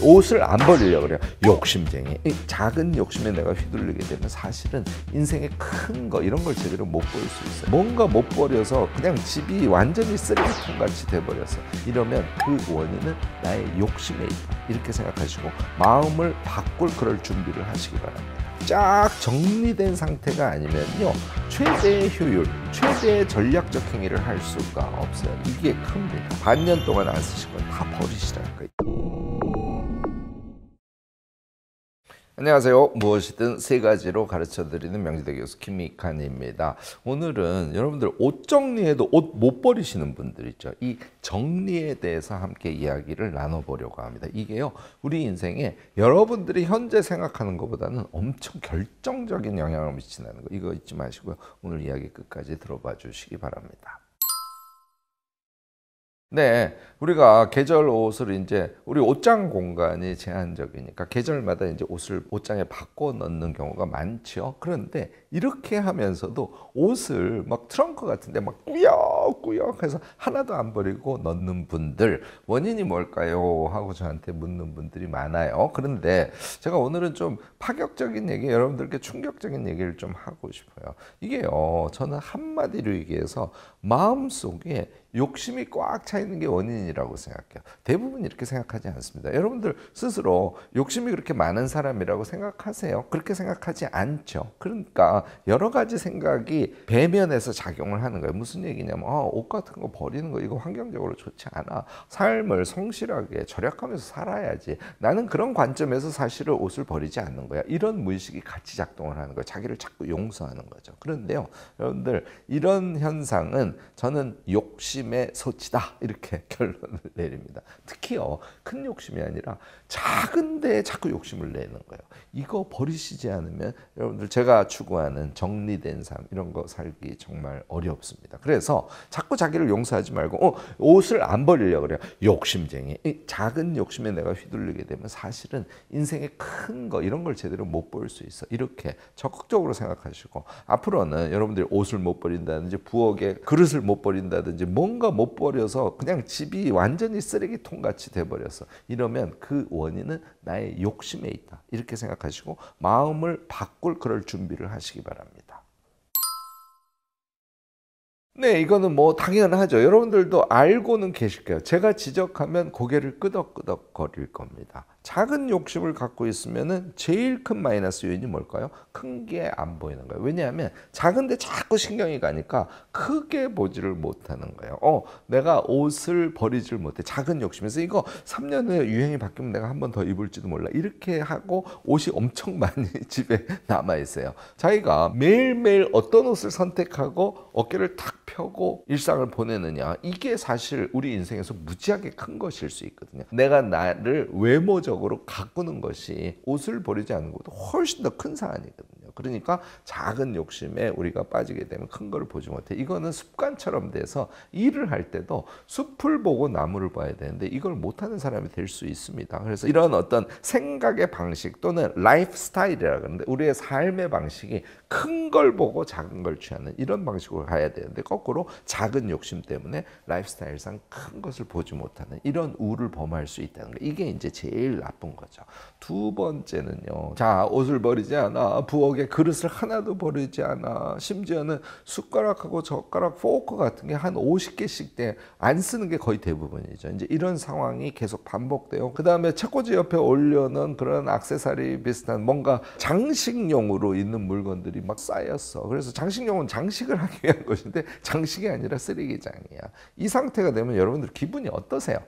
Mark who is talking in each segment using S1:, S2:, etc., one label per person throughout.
S1: 옷을 안 버리려고 그래요. 욕심쟁이. 이 작은 욕심에 내가 휘둘리게 되면 사실은 인생의 큰 거 이런 걸 제대로 못 볼 수 있어요. 뭔가 못 버려서 그냥 집이 완전히 쓰레기통 같이 돼버렸어. 이러면 그 원인은 나의 욕심에 있다. 이렇게 생각하시고 마음을 바꿀 그럴 준비를 하시기 바랍니다. 쫙 정리된 상태가 아니면요, 최대의 효율, 최대의 전략적 행위를 할 수가 없어요. 이게 큽니다. 반년 동안 안 쓰신 건 다 버리시라니까요. 안녕하세요. 무엇이든 세 가지로 가르쳐드리는 명지대 교수 김익환입니다. 오늘은 여러분들 옷 정리해도 옷 못 버리시는 분들 있죠. 이 정리에 대해서 함께 이야기를 나눠보려고 합니다. 이게요, 우리 인생에 여러분들이 현재 생각하는 것보다는 엄청 결정적인 영향을 미친다는 거, 이거 잊지 마시고요. 오늘 이야기 끝까지 들어봐 주시기 바랍니다. 네, 우리가 계절 옷을 이제 우리 옷장 공간이 제한적이니까 계절마다 이제 옷을 옷장에 바꿔 넣는 경우가 많죠. 그런데 이렇게 하면서도 옷을 막 트렁크 같은데 막 꾸역꾸역 해서 하나도 안 버리고 넣는 분들, 원인이 뭘까요? 하고 저한테 묻는 분들이 많아요. 그런데 제가 오늘은 좀 파격적인 얘기, 여러분들께 충격적인 얘기를 좀 하고 싶어요. 이게요, 저는 한마디로 얘기해서 마음속에 욕심이 꽉 차 있는 게 원인이라고 생각해요. 대부분 이렇게 생각하지 않습니다. 여러분들 스스로 욕심이 그렇게 많은 사람이라고 생각하세요? 그렇게 생각하지 않죠. 그러니까 여러 가지 생각이 배면에서 작용을 하는 거예요. 무슨 얘기냐면 옷 같은 거 버리는 거 이거 환경적으로 좋지 않아. 삶을 성실하게 절약하면서 살아야지. 나는 그런 관점에서 사실은 옷을 버리지 않는 거야. 이런 무의식이 같이 작동을 하는 거예요. 자기를 자꾸 용서하는 거죠. 그런데요, 여러분들 이런 현상은 저는 욕심의 소치다, 이렇게 결론을 내립니다. 특히요, 큰 욕심이 아니라 작은데 자꾸 욕심을 내는 거예요. 이거 버리시지 않으면 여러분들 제가 추구하는 정리된 삶 이런 거 살기 정말 어렵습니다. 그래서 자꾸 자기를 용서하지 말고 옷을 안 버리려고 그래요. 욕심쟁이. 이 작은 욕심에 내가 휘둘리게 되면 사실은 인생의 큰 거 이런 걸 제대로 못 볼 수 있어. 이렇게 적극적으로 생각하시고 앞으로는 여러분들이 옷을 못 버린다든지 부엌에 그릇을 못 버린다든지 뭔가 못 버려서 그냥 집이 완전히 쓰레기통 같이 돼버렸어. 이러면 그 원인은 나의 욕심에 있다. 이렇게 생각하시고 마음을 바꿀 그럴 준비를 하시기 바랍니다. 네, 이거는 뭐 당연하죠. 여러분들도 알고는 계실 거예요. 제가 지적하면 고개를 끄덕끄덕 거릴 겁니다. 작은 욕심을 갖고 있으면은 제일 큰 마이너스 요인이 뭘까요? 큰 게 안 보이는 거예요. 왜냐하면 작은데 자꾸 신경이 가니까 크게 보지를 못하는 거예요. 내가 옷을 버리질 못해. 작은 욕심에서 이거 3년 후에 유행이 바뀌면 내가 한 번 더 입을지도 몰라. 이렇게 하고 옷이 엄청 많이 집에 남아 있어요. 자기가 매일매일 어떤 옷을 선택하고 어깨를 탁 펴고 일상을 보내느냐, 이게 사실 우리 인생에서 무지하게 큰 것일 수 있거든요. 내가 나를 외모적으로 가꾸는 것이 옷을 버리지 않는 것보다 훨씬 더 큰 사안이거든요. 그러니까 작은 욕심에 우리가 빠지게 되면 큰 걸 보지 못해. 이거는 습관처럼 돼서 일을 할 때도 숲을 보고 나무를 봐야 되는데 이걸 못하는 사람이 될 수 있습니다. 그래서 이런 어떤 생각의 방식 또는 라이프 스타일이라 그러는데 우리의 삶의 방식이 큰 걸 보고 작은 걸 취하는 이런 방식으로 가야 되는데 거꾸로 작은 욕심 때문에 라이프 스타일상 큰 것을 보지 못하는 이런 우를 범할 수 있다는 거, 이게 이제 제일 나쁜 거죠. 두 번째는요, 자, 옷을 버리지 않아, 부엌에 그릇을 하나도 버리지 않아, 심지어는 숟가락하고 젓가락, 포크 같은 게 한 50개씩 돼 안 쓰는 게 거의 대부분이죠. 이제 이런 상황이 계속 반복돼요. 그 다음에 책꽂이 옆에 올려놓은 그런 액세서리 비슷한 뭔가 장식용으로 있는 물건들이 막 쌓였어. 그래서 장식용은 장식을 하기 위한 것인데 장식이 아니라 쓰레기장이야. 이 상태가 되면 여러분들 기분이 어떠세요?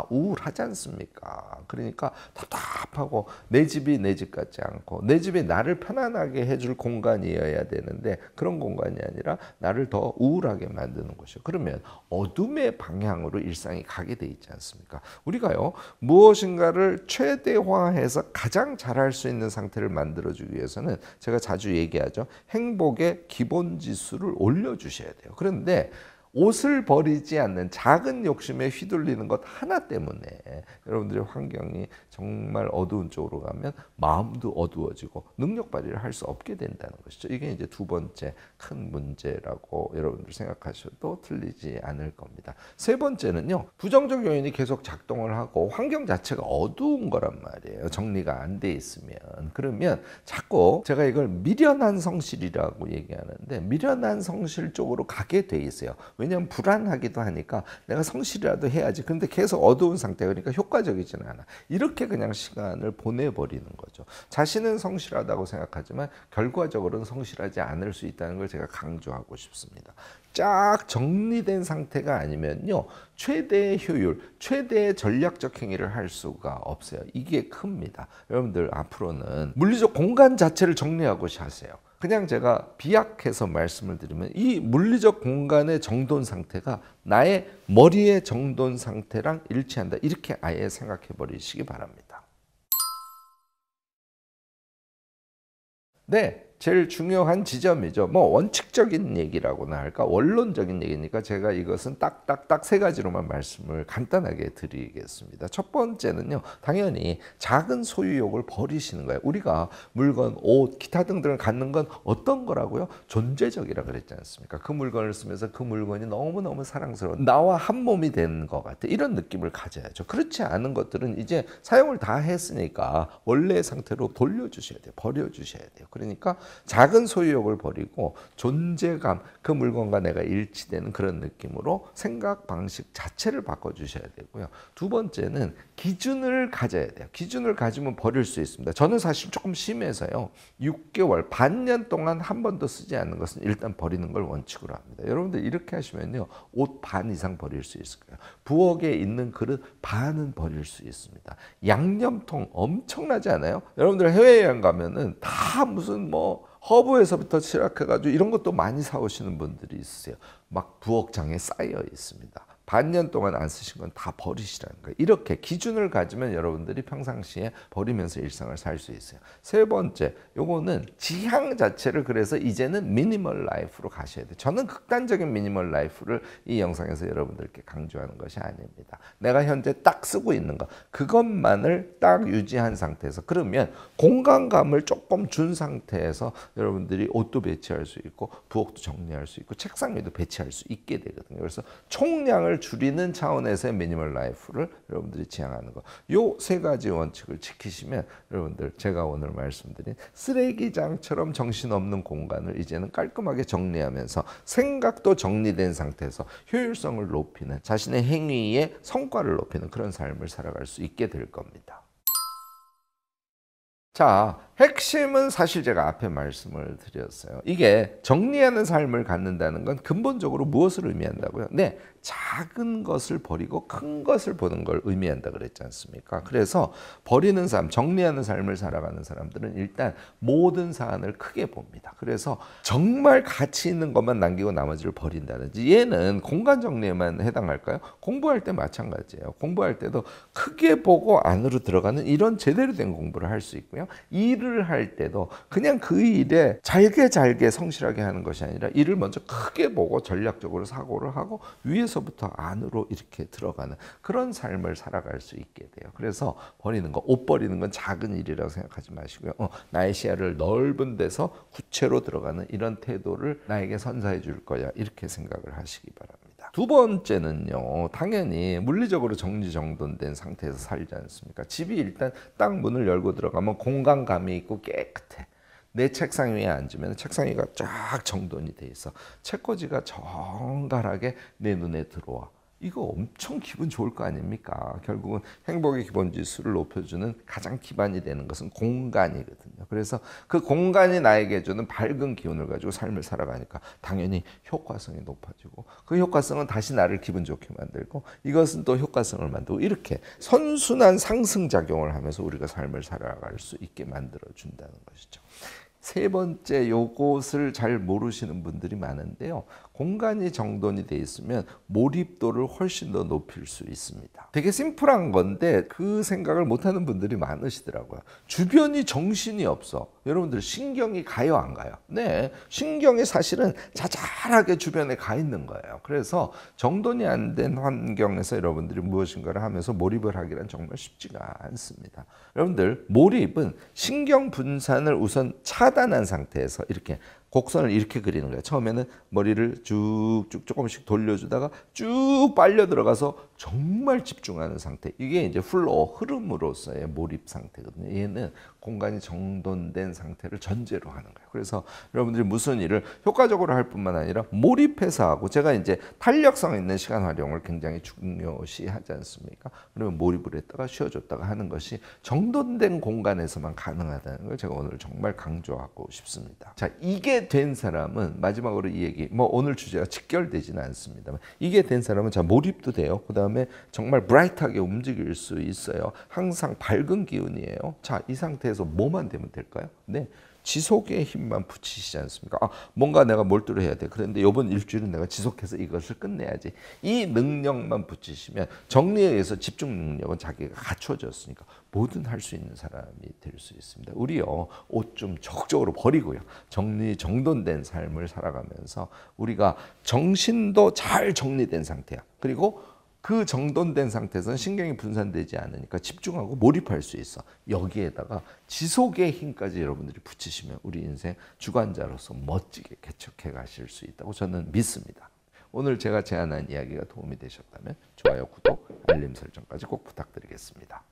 S1: 우울하지 않습니까? 그러니까 답답하고 내 집이 내 집 같지 않고 내 집이 나를 편안하게 해줄 공간이어야 되는데 그런 공간이 아니라 나를 더 우울하게 만드는 것이요. 그러면 어둠의 방향으로 일상이 가게 돼 있지 않습니까? 우리가요, 무엇인가를 최대화해서 가장 잘할 수 있는 상태를 만들어주기 위해서는 제가 자주 얘기하죠. 행복의 기본 지수를 올려주셔야 돼요. 그런데 옷을 버리지 않는 작은 욕심에 휘둘리는 것 하나 때문에 여러분들의 환경이 정말 어두운 쪽으로 가면 마음도 어두워지고 능력 발휘를 할 수 없게 된다는 것이죠. 이게 이제 두 번째 큰 문제라고 여러분들 생각하셔도 틀리지 않을 겁니다. 세 번째는요. 부정적 요인이 계속 작동을 하고 환경 자체가 어두운 거란 말이에요. 정리가 안 돼 있으면. 그러면 자꾸 제가 이걸 미련한 성실이라고 얘기하는데 미련한 성실 쪽으로 가게 돼 있어요. 왜냐하면 불안하기도 하니까 내가 성실이라도 해야지. 근데 계속 어두운 상태 그러니까 효과적이지는 않아. 이렇게 그냥 시간을 보내버리는 거죠. 자신은 성실하다고 생각하지만 결과적으로는 성실하지 않을 수 있다는 걸 제가 강조하고 싶습니다. 쫙 정리된 상태가 아니면요. 최대의 효율, 최대의 전략적 행위를 할 수가 없어요. 이게 큽니다. 여러분들 앞으로는 물리적 공간 자체를 정리하고 하세요. 그냥 제가 비약해서 말씀을 드리면 이 물리적 공간의 정돈 상태가 나의 머리의 정돈 상태랑 일치한다. 이렇게 아예 생각해 버리시기 바랍니다. 네. 제일 중요한 지점이죠. 뭐 원칙적인 얘기라고나 할까 원론적인 얘기니까 제가 이것은 딱딱딱 세 가지로만 말씀을 간단하게 드리겠습니다. 첫 번째는요. 당연히 작은 소유욕을 버리시는 거예요. 우리가 물건, 옷, 기타 등등을 갖는 건 어떤 거라고요? 존재적이라 그랬지 않습니까? 그 물건을 쓰면서 그 물건이 너무너무 사랑스러워. 나와 한 몸이 되는 것 같아. 이런 느낌을 가져야죠. 그렇지 않은 것들은 이제 사용을 다 했으니까 원래의 상태로 돌려주셔야 돼요. 버려주셔야 돼요. 그러니까 작은 소유욕을 버리고 존재감, 그 물건과 내가 일치되는 그런 느낌으로 생각 방식 자체를 바꿔주셔야 되고요. 두 번째는 기준을 가져야 돼요. 기준을 가지면 버릴 수 있습니다. 저는 사실 조금 심해서요. 6개월, 반년 동안 한 번도 쓰지 않는 것은 일단 버리는 걸 원칙으로 합니다. 여러분들 이렇게 하시면요. 옷 반 이상 버릴 수 있을 거예요. 부엌에 있는 그릇 반은 버릴 수 있습니다. 양념통 엄청나지 않아요? 여러분들 해외여행 가면은 다 무슨 뭐 허브에서부터 시작해가지고 이런 것도 많이 사오시는 분들이 있으세요. 막 부엌장에 쌓여 있습니다. 반년 동안 안 쓰신 건 다 버리시라는 거예요. 이렇게 기준을 가지면 여러분들이 평상시에 버리면서 일상을 살 수 있어요. 세 번째, 요거는 지향 자체를 그래서 이제는 미니멀 라이프로 가셔야 돼요. 저는 극단적인 미니멀 라이프를 이 영상에서 여러분들께 강조하는 것이 아닙니다. 내가 현재 딱 쓰고 있는 거, 그것만을 딱 유지한 상태에서 그러면 공간감을 조금 준 상태에서 여러분들이 옷도 배치할 수 있고 부엌도 정리할 수 있고 책상 위도 배치할 수 있게 되거든요. 그래서 총량을 줄이는 차원에서의 미니멀 라이프를 여러분들이 지향하는 거. 요 세 가지 원칙을 지키시면 여러분들 제가 오늘 말씀드린 쓰레기장처럼 정신없는 공간을 이제는 깔끔하게 정리하면서 생각도 정리된 상태에서 효율성을 높이는 자신의 행위의 성과를 높이는 그런 삶을 살아갈 수 있게 될 겁니다. 자, 핵심은 사실 제가 앞에 말씀을 드렸어요. 이게 정리하는 삶을 갖는다는 건 근본적으로 무엇을 의미한다고요? 네, 작은 것을 버리고 큰 것을 보는 걸 의미한다 그랬지 않습니까? 그래서 버리는 삶, 정리하는 삶을 살아가는 사람들은 일단 모든 사안을 크게 봅니다. 그래서 정말 가치 있는 것만 남기고 나머지를 버린다든지 얘는 공간 정리에만 해당할까요? 공부할 때 마찬가지예요. 공부할 때도 크게 보고 안으로 들어가는 이런 제대로 된 공부를 할 수 있고요. 일을 할 때도 그냥 그 일에 잘게 성실하게 하는 것이 아니라 일을 먼저 크게 보고 전략적으로 사고를 하고 위에서부터 안으로 이렇게 들어가는 그런 삶을 살아갈 수 있게 돼요. 그래서 버리는 거, 옷 버리는 건 작은 일이라고 생각하지 마시고요. 나의 시야를 넓은 데서 구체로 들어가는 이런 태도를 나에게 선사해 줄 거야. 이렇게 생각을 하시기 바랍니다. 두 번째는요. 당연히 물리적으로 정리정돈된 상태에서 살지 않습니까? 집이 일단 딱 문을 열고 들어가면 공간감이 있고 깨끗해. 내 책상 위에 앉으면 책상 위가 쫙 정돈이 돼 있어. 책꽂이가 정갈하게 내 눈에 들어와. 이거 엄청 기분 좋을 거 아닙니까? 결국은 행복의 기본 지수를 높여주는 가장 기반이 되는 것은 공간이거든요. 그래서 그 공간이 나에게 주는 밝은 기운을 가지고 삶을 살아가니까 당연히 효과성이 높아지고 그 효과성은 다시 나를 기분 좋게 만들고 이것은 또 효과성을 만들고 이렇게 선순환 상승작용을 하면서 우리가 삶을 살아갈 수 있게 만들어준다는 것이죠. 세 번째, 요것을 잘 모르시는 분들이 많은데요. 공간이 정돈이 돼 있으면 몰입도를 훨씬 더 높일 수 있습니다. 되게 심플한 건데 그 생각을 못하는 분들이 많으시더라고요. 주변이 정신이 없어. 여러분들 신경이 가요, 안 가요? 네, 신경이 사실은 자잘하게 주변에 가 있는 거예요. 그래서 정돈이 안 된 환경에서 여러분들이 무엇인가를 하면서 몰입을 하기란 정말 쉽지가 않습니다. 여러분들 몰입은 신경 분산을 우선 차단한 상태에서 이렇게 곡선을 이렇게 그리는 거예요. 처음에는 머리를 쭉쭉 조금씩 돌려주다가 쭉 빨려 들어가서 정말 집중하는 상태. 이게 이제 플로우, 흐름으로서의 몰입 상태거든요. 얘는 공간이 정돈된 상태를 전제로 하는 거예요. 그래서 여러분들이 무슨 일을 효과적으로 할 뿐만 아니라 몰입해서 하고, 제가 이제 탄력성 있는 시간 활용을 굉장히 중요시 하지 않습니까? 그러면 몰입을 했다가 쉬어줬다가 하는 것이 정돈된 공간에서만 가능하다는 걸 제가 오늘 정말 강조하고 싶습니다. 자, 이게 된 사람은, 마지막으로 이 얘기, 뭐 오늘 주제가 직결되지는 않습니다만, 이게 된 사람은 자 몰입도 돼요. 그 다음에 정말 브라이트하게 움직일 수 있어요. 항상 밝은 기운이에요. 자, 이 상태에서 뭐만 되면 될까요? 네, 지속의 힘만 붙이시지 않습니까? 아, 뭔가 내가 몰두를 해야 돼. 그런데 이번 일주일은 내가 지속해서 이것을 끝내야지. 이 능력만 붙이시면, 정리에 의해서 집중 능력은 자기가 갖춰졌으니까 뭐든 할 수 있는 사람이 될 수 있습니다. 우리요, 옷 좀 적극적으로 버리고요, 정돈된 삶을 살아가면서 우리가 정신도 잘 정리된 상태야. 그리고 그 정돈된 상태에서는 신경이 분산되지 않으니까 집중하고 몰입할 수 있어. 여기에다가 지속의 힘까지 여러분들이 붙이시면 우리 인생 주관자로서 멋지게 개척해 가실 수 있다고 저는 믿습니다. 오늘 제가 제안한 이야기가 도움이 되셨다면 좋아요, 구독, 알림 설정까지 꼭 부탁드리겠습니다.